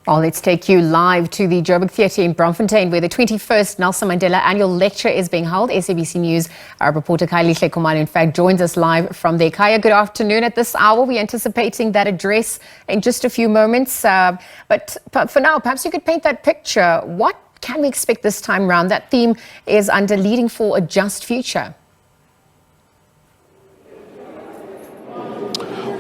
Well, let's take you live to the Joburg Theatre in Braamfontein, where the 21st Nelson Mandela Annual Lecture is being held. SABC News reporter Khayelehle Khumalo, in fact, joins us live from there. Kaya, good afternoon. At this hour, we're anticipating that address in just a few moments. But for now, perhaps you could paint that picture. What can we expect this time round? That theme is under Leading for a Just Future.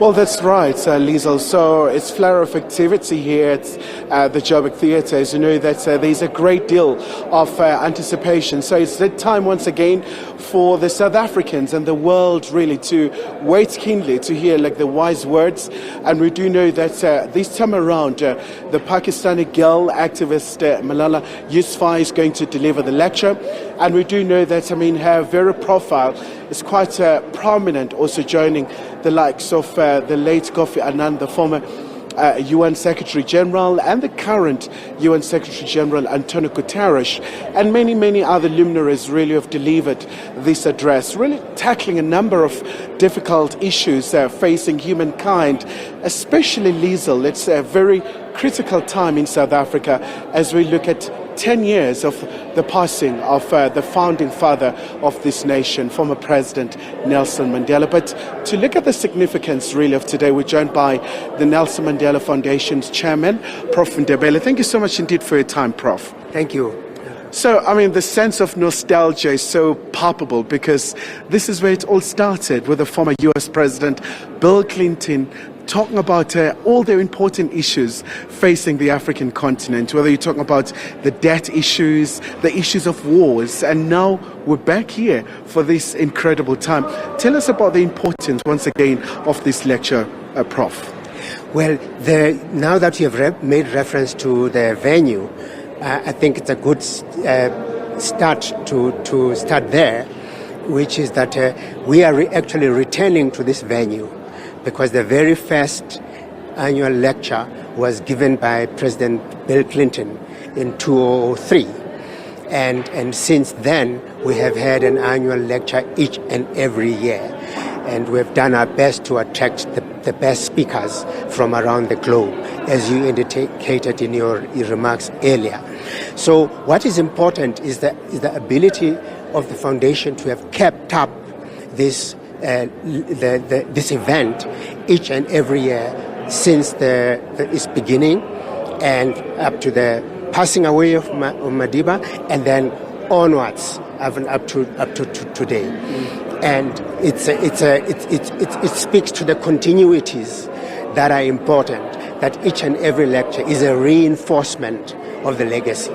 Well, that's right, Liesl. So it's flare of activity here at the Joburg Theatre. As you know, that there's a great deal of anticipation. So it's that time once again for the South Africans and the world really to wait keenly to hear like the wise words. And we do know that this time around, the Pakistani girl activist Malala Yousafzai is going to deliver the lecture. And we do know that, her very profile is quite prominent, also joining the likes of the late Kofi Annan, the former UN Secretary General, and the current UN Secretary General Antonio Guterres, and many, many other luminaries really have delivered this address, really tackling a number of difficult issues facing humankind, especially Liesl. It's a very critical time in South Africa as we look at 10 years of the passing of the founding father of this nation, former President Nelson Mandela. But to look at the significance really of today, we're joined by the Nelson Mandela Foundation's chairman, Prof. Ndebele. Thank you so much indeed for your time, Prof. Thank you. So, the sense of nostalgia is so palpable because this is where it all started with the former US President Bill Clinton talking about all the important issues facing the African continent, whether you're talking about the debt issues, the issues of wars, and now we're back here for this incredible time. Tell us about the importance, once again, of this lecture, Prof. Well, now that you have made reference to the venue, I think it's a good start to start there, which is that we are actually returning to this venue, because the very first annual lecture was given by President Bill Clinton in 2003. And since then, we have had an annual lecture each and every year. And we've done our best to attract the best speakers from around the globe, as you indicated in your remarks earlier. So what is important is the ability of the foundation to have kept up this this event each and every year since its beginning, and up to the passing away of Madiba, and then onwards up to today. And it speaks to the continuities that are important, that each and every lecture is a reinforcement of the legacy.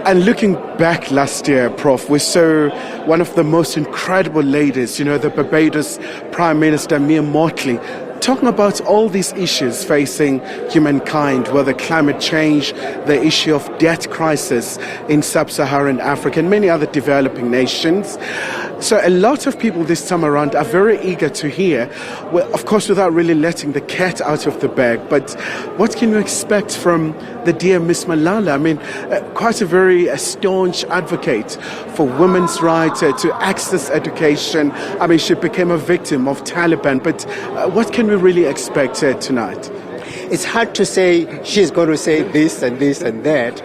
And looking back last year, Prof, we saw one of the most incredible ladies, the Barbados Prime Minister, Mia Mottley, talking about all these issues facing humankind, whether climate change, the issue of debt crisis in sub-Saharan Africa and many other developing nations. So a lot of people this time around are very eager to hear, well, of course, without really letting the cat out of the bag, but what can you expect from the dear Miss Malala? Quite a very staunch advocate for women's rights to access education. She became a victim of Taliban, but what can we really expect tonight? It's hard to say she's going to say this and this and that,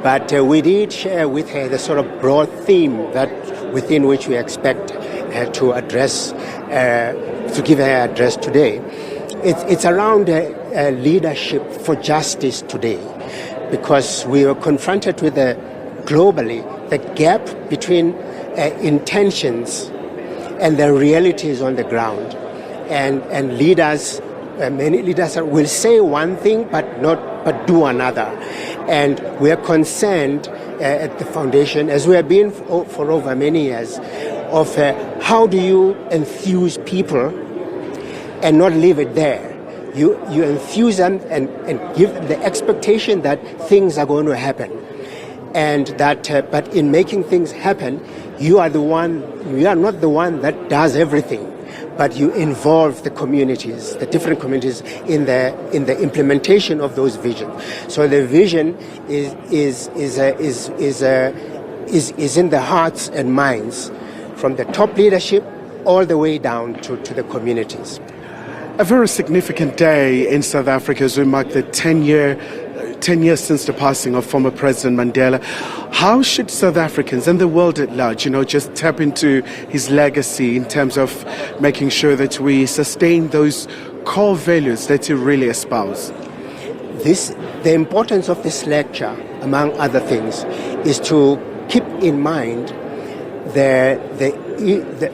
but we did share with her the sort of broad theme that within which we expect her to address, to give her address today. It's around leadership for justice today, because we are confronted with globally the gap between intentions and the realities on the ground, and leaders. Many leaders will say one thing but do another, and we are concerned at the foundation, as we have been for over many years, of how do you enthuse people and not leave it there. You enthuse them and give the expectation that things are going to happen, and that but in making things happen, you are not the one that does everything, but you involve the communities, the different communities, in the implementation of those visions. So the vision is in the hearts and minds, from the top leadership all the way down to the communities. A very significant day in South Africa as we mark the 10 years since the passing of former President Mandela. How should South Africans and the world at large, just tap into his legacy in terms of making sure that we sustain those core values that he really espoused? The importance of this lecture, among other things, is to keep in mind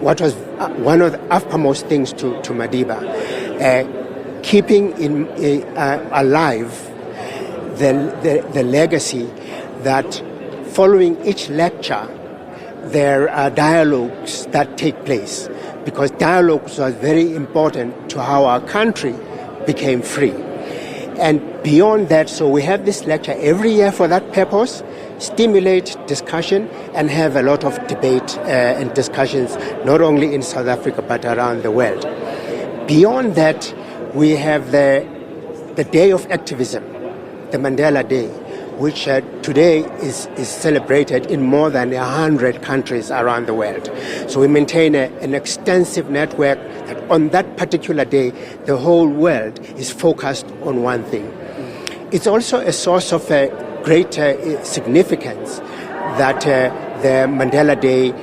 what was one of the uppermost things to Madiba, keeping alive the legacy that following each lecture there are dialogues that take place, because dialogues was very important to how our country became free. And beyond that, so we have this lecture every year for that purpose, stimulate discussion and have a lot of debate and discussions, not only in South Africa but around the world. Beyond that, we have the Day of Activism, the Mandela Day, which today is celebrated in more than 100 countries around the world. So we maintain an extensive network that on that particular day, the whole world is focused on one thing. It's also a source of great significance that the Mandela Day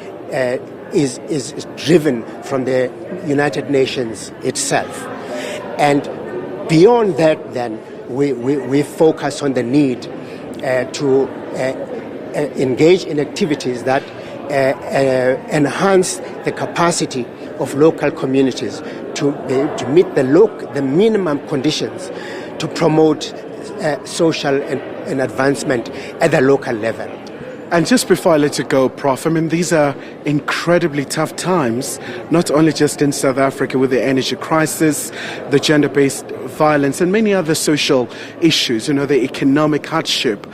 is driven from the United Nations itself. And beyond that, then, we focus on the need to engage in activities that enhance the capacity of local communities to meet the minimum conditions to promote social and advancement at the local level. And just before I let you go, Prof, these are incredibly tough times, not only just in South Africa with the energy crisis, the gender-based violence, and many other social issues, the economic hardship.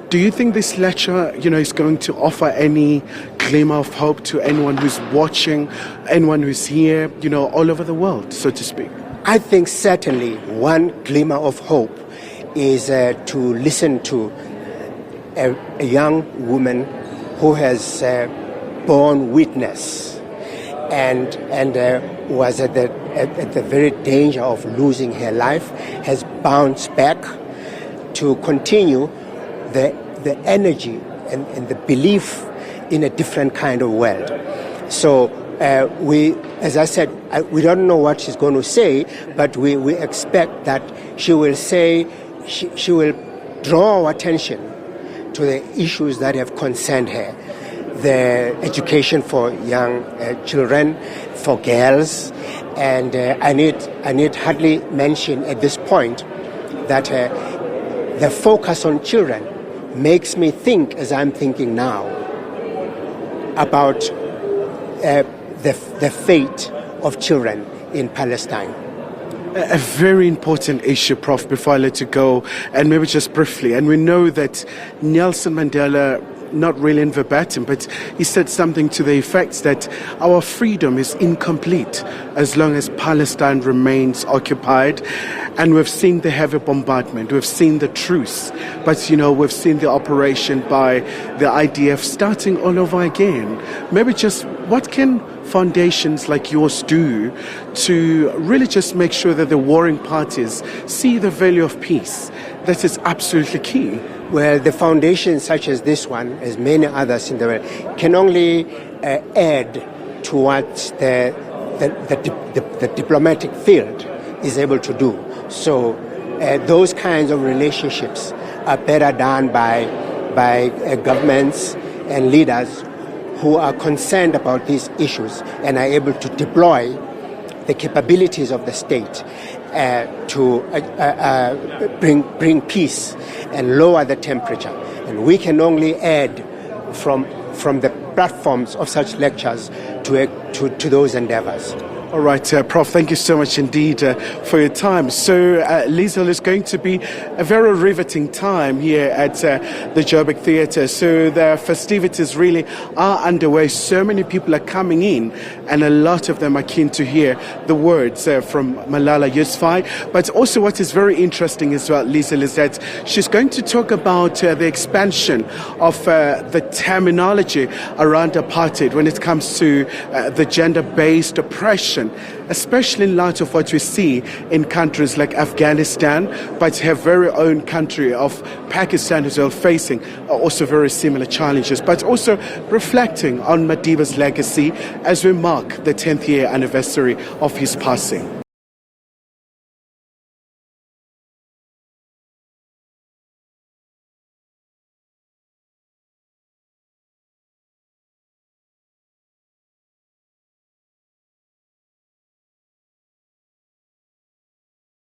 Do you think this lecture, is going to offer any glimmer of hope to anyone who's watching, anyone who's here, all over the world, so to speak? I think certainly one glimmer of hope is to listen to a young woman who has borne witness and was at the very danger of losing her life, has bounced back to continue the energy and the belief in a different kind of world. So as I said, we don't know what she's going to say, but we expect that she will say, she will draw our attention to the issues that have concerned her, the education for young children, for girls, and I need hardly mention at this point that the focus on children makes me think, as I'm thinking now, about the fate of children in Palestine. A very important issue, Prof, before I let you go, and maybe just briefly. And we know that Nelson Mandela, not really in verbatim, but he said something to the effect that our freedom is incomplete as long as Palestine remains occupied. And we've seen the heavy bombardment, we've seen the truce, but we've seen the operation by the IDF starting all over again. Maybe just what can foundations like yours do to really just make sure that the warring parties see the value of peace? That is absolutely key. Well, the foundations such as this one, as many others in the world, can only add to what the diplomatic field is able to do. So those kinds of relationships are better done by governments and leaders who are concerned about these issues and are able to deploy the capabilities of the state to bring peace and lower the temperature. And we can only add from the platforms of such lectures to those endeavors. All right, Prof, thank you so much indeed for your time. So, Liesl, is going to be a very riveting time here at the Joburg Theatre. So the festivities really are underway. So many people are coming in, and a lot of them are keen to hear the words from Malala Yousafzai. But also what is very interesting as well, Liesl, is that she's going to talk about the expansion of the terminology around apartheid when it comes to the gender-based oppression reflection, especially in light of what we see in countries like Afghanistan, but her very own country of Pakistan as well, facing also very similar challenges, but also reflecting on Madiba's legacy as we mark the 10th year anniversary of his passing.